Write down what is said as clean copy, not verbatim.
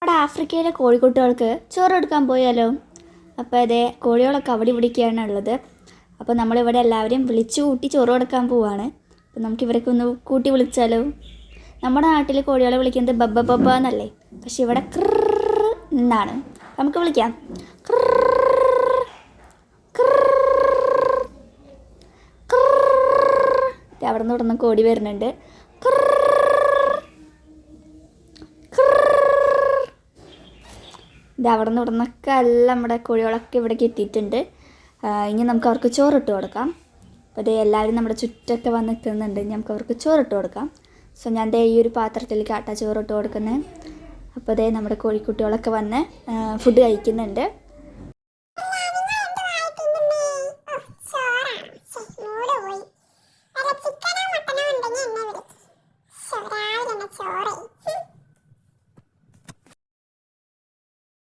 നമ്മുടെ ആഫ്രിക്കയിലെ കോഴിക്കുട്ടികൾക്ക് ചോറ് കൊടുക്കാൻ പോയാലോ? അപ്പോൾ അതേ കോഴികളൊക്കെ അവിടെ ഇവിടേക്കാണ് ഉള്ളത്. അപ്പോൾ നമ്മളിവിടെ എല്ലാവരെയും വിളിച്ചു കൂട്ടി ചോറ് കൊടുക്കാൻ പോവാണ്. അപ്പോൾ നമുക്ക് ഇവരൊക്കെ ഒന്ന് കൂട്ടി വിളിച്ചാലോ? നമ്മുടെ നാട്ടിൽ കോഴികളെ വിളിക്കുന്നത് ബബ്ബ ബബ്ബ എന്നല്ലേ, പക്ഷെ ഇവിടെ ക്രർ എന്നാണ്. നമുക്ക് വിളിക്കാം. അവിടെ നിന്ന് ഇവിടുന്ന് കോടി വരുന്നുണ്ട്. ഇത് അവിടെ നിന്ന് ഇവിടുന്നൊക്കെ എല്ലാം നമ്മുടെ കോഴികളൊക്കെ ഇവിടേക്ക് എത്തിയിട്ടുണ്ട്. ഇനി നമുക്ക് അവർക്ക് ചോറിട്ട് കൊടുക്കാം. അപ്പോൾ അതേ എല്ലാവരും നമ്മുടെ ചുറ്റൊക്കെ വന്ന് നിൽക്കുന്നുണ്ട്. ഇനി നമുക്ക് അവർക്ക് ചോറിട്ട് കൊടുക്കാം. സോ ഞാൻ ദേ ഈ ഒരു പാത്രത്തിലേക്ക് ചോറിട്ട് കൊടുക്കുന്നത്. അപ്പോൾ അതേ നമ്മുടെ കോഴിക്കുട്ടികളൊക്കെ വന്ന് ഫുഡ് കഴിക്കുന്നുണ്ട്.